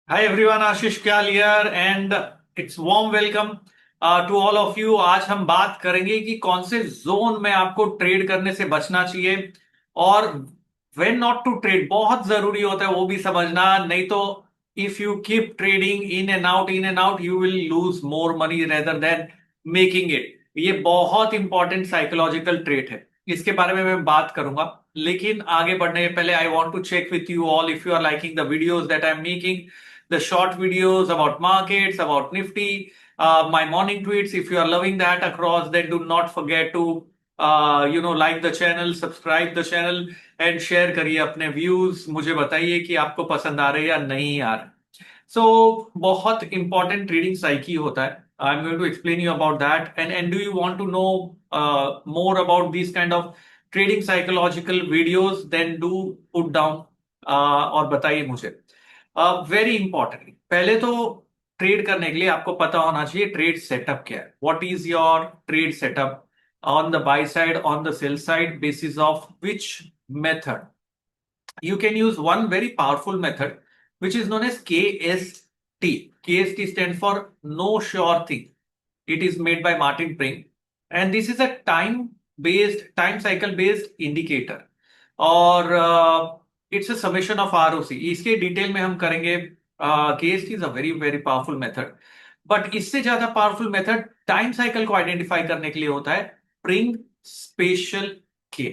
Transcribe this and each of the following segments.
Hi everyone, Ashish क्याल here and it's warm welcome to all of you। आज हम बात करेंगे कि कौन से जोन में आपको ट्रेड करने से बचना चाहिए और when not to trade बहुत जरूरी होता है वो भी समझना। नहीं तो if you keep trading in and out you will lose more money rather than making it। ये बहुत इंपॉर्टेंट साइकोलॉजिकल ट्रेट है, इसके बारे में मैं बात करूंगा। लेकिन आगे बढ़ने से पहले I want to check with you all if you are liking the videos that I am making, the short videos about markets, about Nifty, my morning tweets. If you are loving that across, then do not forget to like the channel, subscribe the channel and share करिए अपने views। मुझे बताइए कि आपको पसंद आ रहे हैं या नहीं आ रहे। So बहुत important trading psyche होता है। I'm going to explain you about that and do you want to know more about these kind of trading psychological videos? Then do put down और बताइए मुझे। वेरी इंपॉर्टेंटली पहले तो trade करने के लिए आपको पता होना चाहिए ट्रेड सेटअप क्या है। What is your trade setup on the by side, on the sell side, basis of which method you can use one very powerful method which is known as KST. KST stands for no sure thing. It is made by Martin Pring and this is a time cycle based indicator और it's a summation of ROC. इसके detail में हम करेंगे। KST is a very very powerful method, but इससे ज्यादा powerful method time cycle को identify करने के लिए होता है प्रिंग स्पेशल के।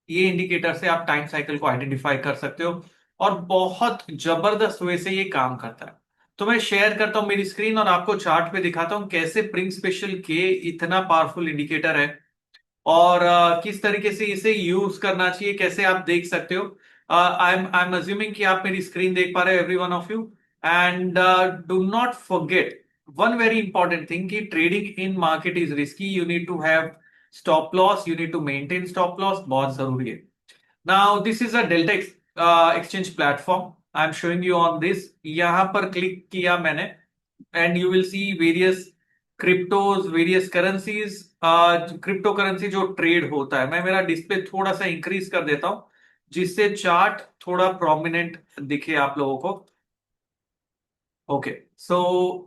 ये इंडिकेटर से आप टाइम साइकिल को आइडेंटिफाई कर सकते हो और बहुत जबरदस्त वे से ये काम करता है। तो मैं शेयर करता हूं मेरी स्क्रीन और आपको चार्ट पे दिखाता हूं कैसे प्रिंग स्पेशल के इतना पावरफुल इंडिकेटर है और किस तरीके से इसे यूज करना चाहिए, कैसे आप देख सकते हो। आई एम अज्यूमिंग कि आप मेरी स्क्रीन देख पा रहे हो, every one of you. And do not forget one very important thing कि trading in market is risky. You need to have stop loss, you need to maintain stop loss, बहुत जरूरी है। Now this is a delta exchange platform. I am showing you on this. यहां पर click किया मैंने and you will see various cryptos, various currencies. Crypto currency जो trade होता है, मैं मेरा डिस्प्ले थोड़ा सा इंक्रीज कर देता हूं जिससे चार्ट थोड़ा प्रोमिनेंट दिखे आप लोगों को। Okay, so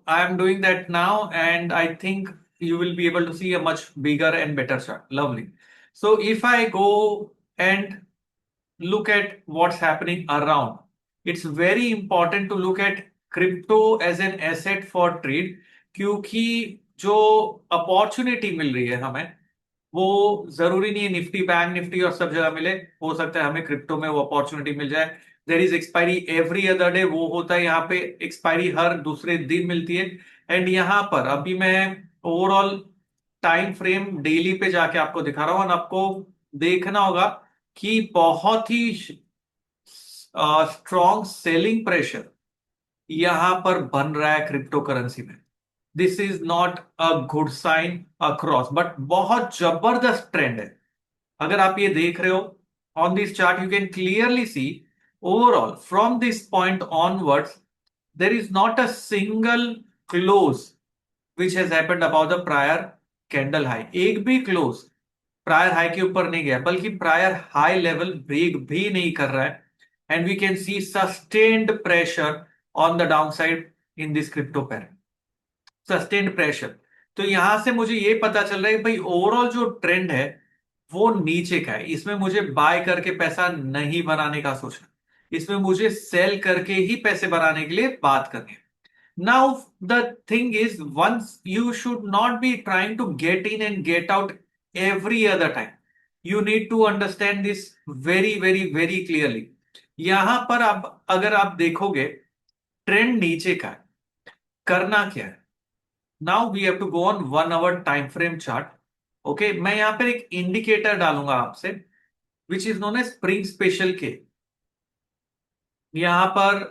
I am doing that now, and I think you will be able to see a much bigger and better chart. Lovely. So if I go and look at what's happening around, it's very important to look at crypto as an asset for trade, क्योंकि जो opportunity मिल रही है हमें वो जरूरी नहीं है Nifty, bank Nifty और सब जगह मिले। हो सकता है हमें क्रिप्टो में वो अपॉर्चुनिटी मिल जाए। There is expiry every other day, वो होता है यहाँ पे एक्सपायरी हर दूसरे दिन मिलती है। एंड यहाँ पर अभी मैं ओवरऑल टाइम फ्रेम डेली पे जाके आपको दिखा रहा हूं और आपको देखना होगा कि बहुत ही स्ट्रॉन्ग सेलिंग प्रेशर यहां पर बन रहा है क्रिप्टो करेंसी में। This is not a good sign across, but बहुत जबरदस्त ट्रेंड है। अगर आप ये देख रहे हो on this chart, you can clearly see overall from this point onwards there is not a single close which has happened about the prior candle high. एक भी क्लोज प्रायर हाई के ऊपर नहीं गया, बल्कि प्रायर हाई लेवल ब्रेक भी नहीं कर रहा है। And we can see sustained pressure on the downside in this crypto pair, sustained pressure. तो यहां से मुझे ये पता चल रहा है भाई ओवरऑल जो ट्रेंड है वो नीचे का है। इसमें मुझे बाय करके पैसा नहीं बनाने का सोचना, इसमें मुझे सेल करके ही पैसे बनाने के लिए बात करनी है। Now the thing is once you should not be trying to get in and get out every other time. You need to understand this very very very clearly. यहां पर अब अगर आप देखोगे ट्रेंड नीचे का है, करना क्या है। Now we have to go on 1 hour time frame chart. Okay, मैं यहां पर एक इंडिकेटर डालूंगा आपसे which is known as spring special K. यहां पर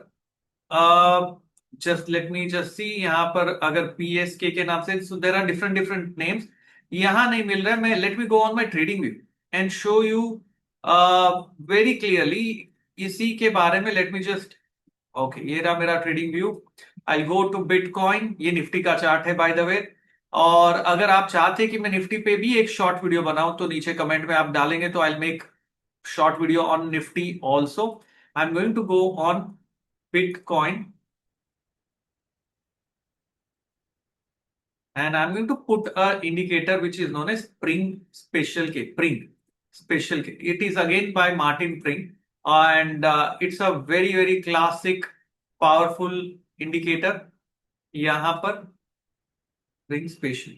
just let me just see, यहां पर अगर पीएसके के नाम से, so there are different different names. यहां नहीं मिल रहा है। मैं let me go on my trading view and show you very clearly इसी के बारे में। लेट मी जस्ट, ओके, ये रहा मेरा TradingView. I go to bitcoin, ये निफ्टी का चार्ट है बाय द वे। और अगर आप चाहते कि मैं निफ्टी पे भी एक शॉर्ट वीडियो बनाऊं तो नीचे कमेंट में आप डालेंगे तो I make short video on Nifty also. I'm going to go on Bitcoin and I'm going to put a indicator which is known as Pring Special K. Pring Special K. It is again by Martin Pring, and it's a very classic, powerful indicator. यहाँ पर Pring Special,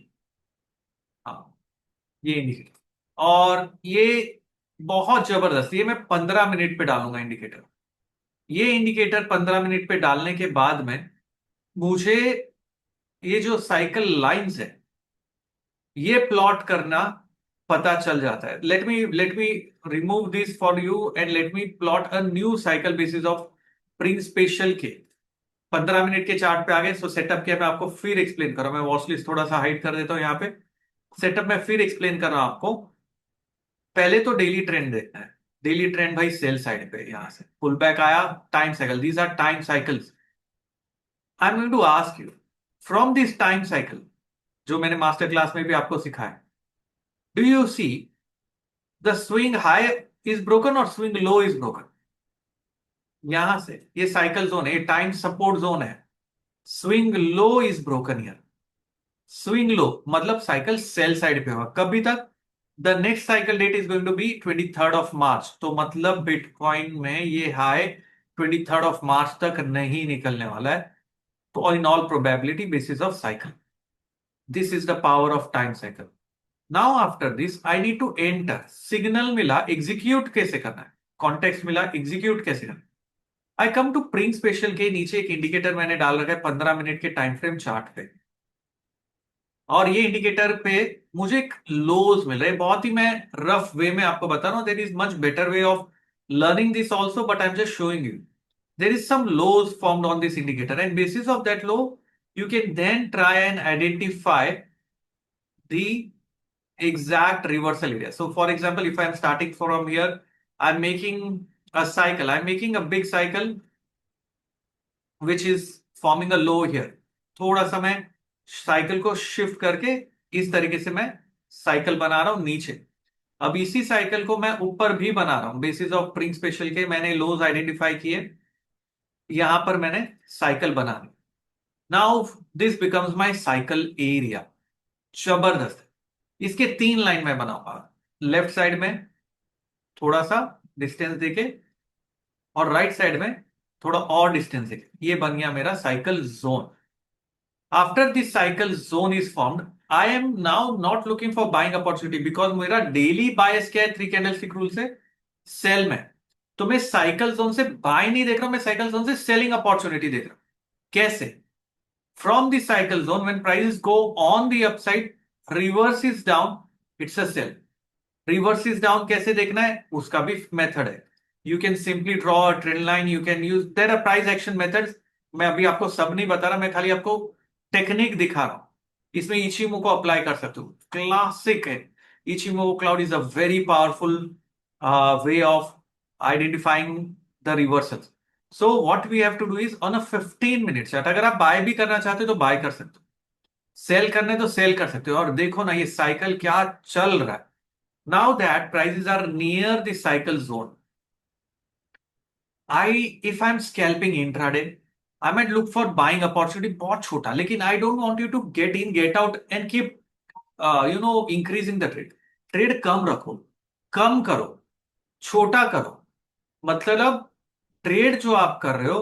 हाँ, ये indicator, और ये बहुत जबरदस्त, ये मैं 15 मिनट पे डालूंगा इंडिकेटर। ये इंडिकेटर 15 मिनट पे डालने के बाद में मुझे ये जो साइकिल लाइंस है ये प्लॉट करना पता चल जाता है। Let me remove this for you and let me plot a new cycle basis of Prince special के। 15 मिनट के चार्ट पे आ गए। सो सेटअप क्या मैं आपको फिर एक्सप्लेन कर रहा हूं। मैं वॉच लिस्ट थोड़ा सा हाइड कर देता हूं यहाँ पे। सेटअप में फिर एक्सप्लेन कर रहा हूं आपको। पहले तो डेली ट्रेंड देखना है। डेली ट्रेंड भाई सेल साइड पे, यहां से पुल बैक आया, time cycle, these are time cycles. I am going to ask you from this time cycle, जो मैंने मास्टर क्लास में भी आपको सिखाया, do you see the swing high is broken और स्विंग लो इज ब्रोकन? यहां से ये साइकिल जोन है, ये टाइम सपोर्ट जोन है। Swing low is broken here. Swing लो मतलब साइकिल सेल साइड पे होगा कभी तक? The next cycle date is going to be 23rd of March। तो मतलब बिटकॉइन में ये हाई 23rd of March तक नहीं निकलने वाला है। तो in all probability basis of cycle, this is the power of time cycle. Now after this I need to enter. Signal मिला, एग्जीक्यूट कैसे करना है, कॉन्टेक्स्ट मिला, एग्जीक्यूट कैसे करना है। I come to print special के नीचे एक इंडिकेटर मैंने डाल रखा है 15 मिनट के टाइम फ्रेम चार्ट पे, और ये इंडिकेटर पे मुझे एक लोज मिल रहे हैं। बहुत ही मैं रफ वे में आपको बता रहा हूं। There is much better way of learning this also, but I am just showing you there is some lows formed on this indicator, and basis of that low you can then try and identify the exact reversal area. So for example, if I'm starting from here, I'm making a cycle, I'm making a big cycle which is forming a low here। थोड़ा सा मैं cycle को shift करके इस तरीके से मैं cycle बना रहा हूं नीचे। अब इसी साइकिल को मैं ऊपर भी बना रहा हूं बेसिस ऑफ प्रिंट स्पेशल के। मैंने लोज आइडेंटिफाई किए, यहां पर मैंने साइकिल बना ली। Now this becomes my cycle area. जबरदस्त। इसके 3 लाइन में बनाऊंगा। लेफ्ट साइड में थोड़ा सा डिस्टेंस देके, और राइट साइड में थोड़ा और डिस्टेंस देके, ये बन गया मेरा cycle zone. After this cycle zone is formed, I am now not looking for buying opportunity, because मेरा डेली बायस क्या है 3 कैंडलस्टिक रूल से सेल में। तो मैं साइकिल जोन से बाय नहीं देख रहा हूं, मैं साइकिल जोन से सेलिंग अपॉर्चुनिटी देख रहा हूं। कैसे? From this cycle zone when prices go on the upside, reverse is down, it's a sell. Reverse is down कैसे देखना है उसका भी मेथड है। You can simply draw a trend line, you can use, there are price action methods. मैं अभी आपको सब नहीं बता रहा, मैं खाली आपको टेक्निक दिखा रहा हूं। इसमें इचिमो को अप्लाई कर सकते हो, क्लासिक है। Ichimoku cloud is a very powerful way of identifying the reversal. So what we have to do is on a 15 minute chart, अगर आप बाय भी करना चाहते हो तो बाय कर सकते हो, सेल करने तो सेल कर सकते हो। और देखो ना ये साइकिल क्या चल रहा है। Now that prices are near the cycle zone, if I'm scalping intraday, I might look for buying opportunity बहुत छोटा, लेकिन I don't want you to get in, get out and keep, increasing the trade. Trade कम रखो, कम करो, छोटा करो। मतलब ट्रेड जो आप कर रहे हो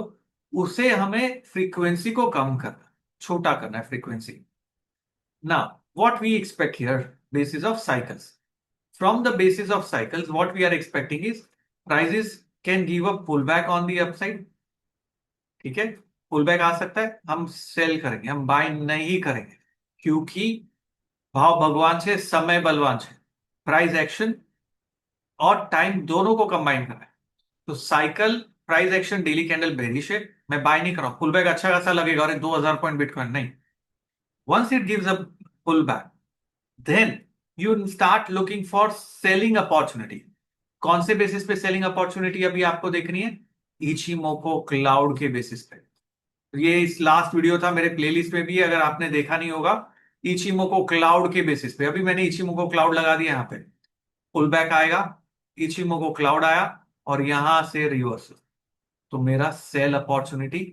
उसे हमें फ्रीक्वेंसी को कम करना, छोटा करना है frequency. Now, what we expect here, basis of cycles. From the basis of cycles, what we are expecting is prices can give a pullback on the upside. ठीक है, पुलबैक आ सकता है, हम सेल करेंगे, हम बाय नहीं करेंगे, क्योंकि भाव भगवान से, समय बलवान से। प्राइस एक्शन और टाइम दोनों को कंबाइन करना है। तो cycle, price action, daily candle bearish है, मैं बाय नहीं कर रहा हूं। पुलबैक अच्छा खासा लगेगा और 2000 पॉइंट बिटकॉइन नहीं। Once it gives a pullback, then you start looking for selling opportunity। कौन से बेसिस पे सेलिंग अपॉर्चुनिटी अभी आपको देखनी है? इचिमोको क्लाउड के बेसिस पे। ये इस लास्ट वीडियो था मेरे प्लेलिस्ट में भी, अगर आपने देखा नहीं होगा। इचिमोको क्लाउड के बेसिस पे अभी मैंने इचिमोको क्लाउड लगा दिया, यहां पे पुल बैक आएगा, इचिमोको क्लाउड आया और यहां से रिवर्स, तो मेरा सेल अपॉर्चुनिटी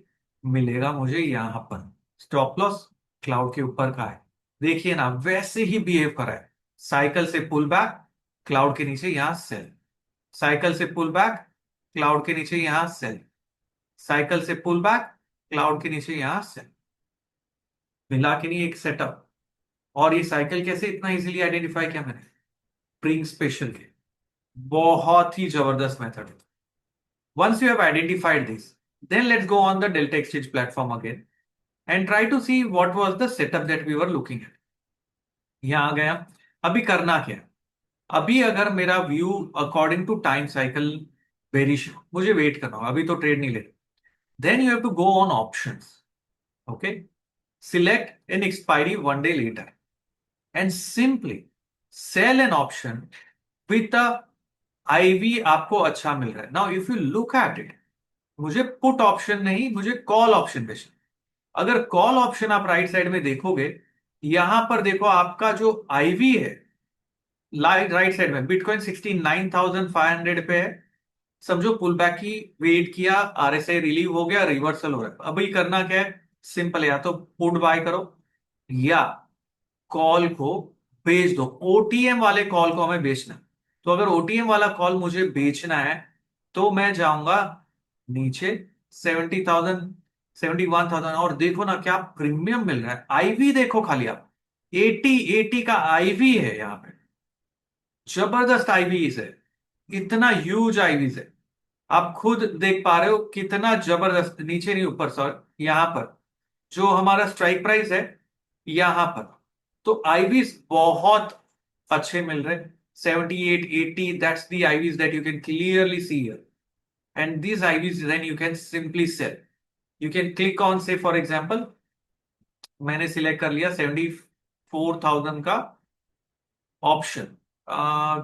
मिलेगा मुझे यहां पर। स्टॉप लॉस क्लाउड के ऊपर का है, देखिए ना, वैसे ही बिहेव करा है। साइकिल से पुल बैक, क्लाउड के नीचे यहां सेल। साइकिल से पुल बैक, क्लाउड के नीचे यहां सेल। साइकिल से पुल बैक, क्लाउड के नीचे यहां सेल। मिला के नहीं एक सेटअप। और ये साइकिल कैसे इतना इजीली आइडेंटिफाई किया मैंने? प्रिंग स्पेशल के बहुत ही जबरदस्त मेथड है। Once you have identified this, then let's go on the Delta exchange platform again and try to see what was the setup that we were looking at. यहां आ गया। अभी करना क्या है? अभी अगर मेरा view according to time cycle variation, मुझे वेट करना होगा, अभी तो ट्रेड नहीं ले। Then you have to go on options. Okay, select an expiry one day later and simply sell an option with a IV आपको अच्छा मिल रहा है। Now if you look at it, मुझे पुट ऑप्शन नहीं, मुझे कॉल ऑप्शन बेचना। अगर कॉल ऑप्शन आप राइट साइड में देखोगे, यहां पर देखो आपका जो आईवी है, राइट साइड में बिटकॉइन 69,500 पे है। समझो पुल बैक की वेट किया, आरएसआई रिलीव हो गया, रिवर्सल हो रहा है। अभी करना क्या है? सिंपल, या तो पुट बाय करो या कॉल को बेच दो। ओटीएम वाले कॉल को हमें बेचना है। तो अगर ओटीएम वाला कॉल मुझे बेचना है, तो मैं जाऊंगा नीचे 70,000, 71,000, और देखो ना क्या प्रीमियम मिल रहा है। आईवी देखो खाली आप, 80 का आईवी है यहाँ पे। जबरदस्त आईवीज है, इतना ह्यूज आईवीज है। आप खुद देख पा रहे हो कितना जबरदस्त, नीचे नहीं ऊपर सॉरी, यहां पर जो हमारा स्ट्राइक प्राइस है, यहां पर तो आईवीज बहुत अच्छे मिल रहे। 78, 80, that's the IVs that you can clearly see here. And these IVs then you can simply sell. You can click on, say for example, मैंने सिलेक्ट कर लिया 74,000 का ऑप्शन।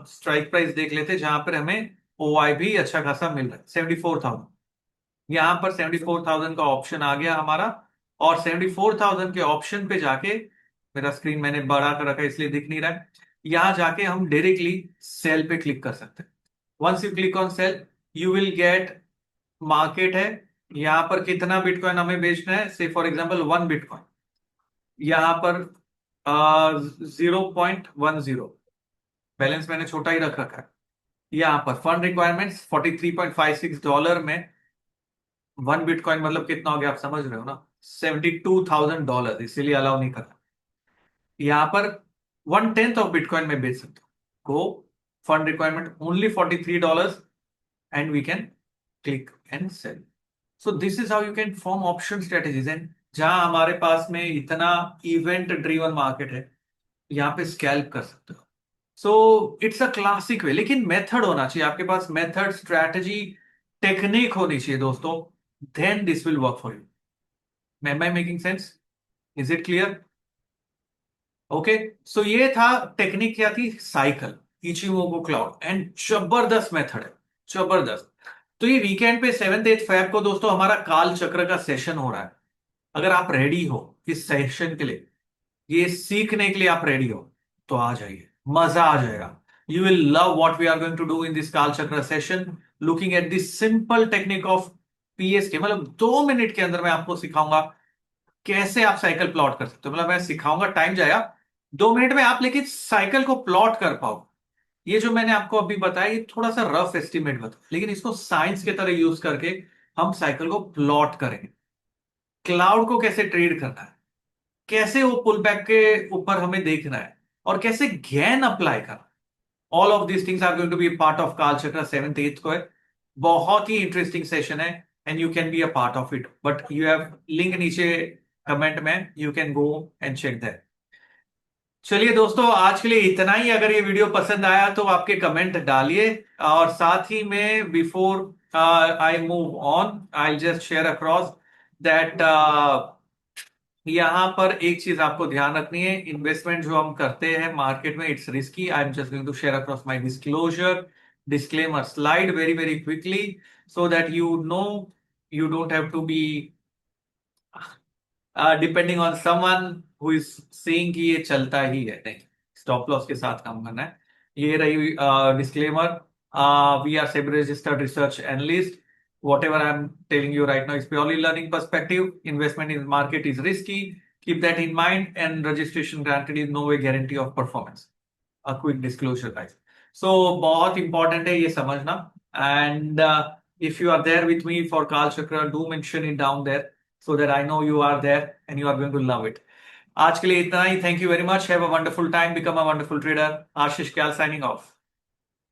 स्ट्राइक प्राइस देख लेते जहां पर हमें ओआई भी अच्छा खासा मिल रहा है, 74,000। यहां पर 74,000 का ऑप्शन आ गया हमारा। और 74,000 के ऑप्शन पे जाके, मेरा स्क्रीन मैंने बड़ा कर रखा है इसलिए दिख नहीं रहा है, यहां जाके हम डायरेक्टली सेल पे क्लिक कर सकते हैं। Once you click on sell, you will get market है। यहां पर कितना बिटकॉइन हमें बेचना है, से फॉर एग्जाम्पल 1 बिटकॉइन। यहां पर 0.10, बैलेंस मैंने छोटा ही रख रखा है। यहां पर फंड रिक्वायरमेंट्स $43.56 में 1 बिटकॉइन मतलब कितना हो गया, आप समझ रहे हो ना? $72,000, इसीलिए अलाउ नहीं करता। यहां पर 1/10 ऑफ बिटकॉइन में बेच सकते हो। Go, fund requirement only $43 and we can click and sell. So this is how you can form option strategies. And जहां हमारे पास में इतना इवेंट ड्रिवन मार्केट है, यहां पे स्कैल्प कर सकते हो। सो इट्स अ क्लासिक वे, लेकिन मेथड होना चाहिए आपके पास, मेथड, स्ट्रैटेजी, टेक्निक होनी चाहिए दोस्तों। Then this will work for you. Am I making sense? Is it clear? Okay, so ये था टेक्निक, क्या थी? साइकिल, इचिमोको क्लाउड, एंड जबरदस्त मेथड है, जबरदस्त। तो ये वीकेंड पे 7th 8th फेब को दोस्तों हमारा काल चक्र का सेशन हो रहा है। अगर आप रेडी हो इस सेशन के लिए, ये सीखने के लिए आप रेडी हो, तो आ जाइए, मजा आ जाएगा। You will love what we are going to do in this Kaal Chakra session, looking at this simple technique of PSK. मतलब 2 मिनट के अंदर मैं आपको सिखाऊंगा कैसे आप साइकिल प्लॉट कर सकते हो। मतलब मैं सिखाऊंगा, टाइम जाएगा, 2 मिनट में आप लेकिन साइकिल को प्लॉट कर पाओ। ये जो मैंने आपको अभी बताया, ये थोड़ा सा रफ एस्टिमेट बता, लेकिन इसको साइंस के तरह यूज करके हम साइकिल को प्लॉट करेंगे। क्लाउड को कैसे ट्रेड करना है, कैसे वो पुल बैक के ऊपर हमें देखना है, और कैसे गेन अप्लाई करना। All of these things are going to be part of Kaal Chakra 7th 8th को है। बहुत ही इंटरेस्टिंग सेशन है and you can be a part of it, but you have link नीचे कमेंट में, you can go and check that. चलिए दोस्तों, आज के लिए इतना ही। अगर ये वीडियो पसंद आया तो आपके कमेंट डालिए, और साथ ही में before I move on, I just share across that यहां पर एक चीज आपको ध्यान रखनी है। इन्वेस्टमेंट जो हम करते हैं मार्केट में, it's risky. I am just going to share across my disclosure disclaimer slide very very quickly, so that you know, you don't have to be depending on someone who is saying कि ये चलता ही है। नहीं, stop loss के साथ काम करना है। ये रही disclaimer. We are SEBI registered research analyst. Whatever I'm telling you right now is purely learning perspective. Investment in market is risky. Keep that in mind, and registration granted is no way guarantee of performance. A quick disclosure, guys. So बहुत important है ये समझना. And if you are there with me for Kal Chakra, do mention it down there so that I know you are there and you are going to love it. आज के लिए इतना ही. Thank you very much. Have a wonderful time. Become a wonderful trader. Ashish क्याल signing off.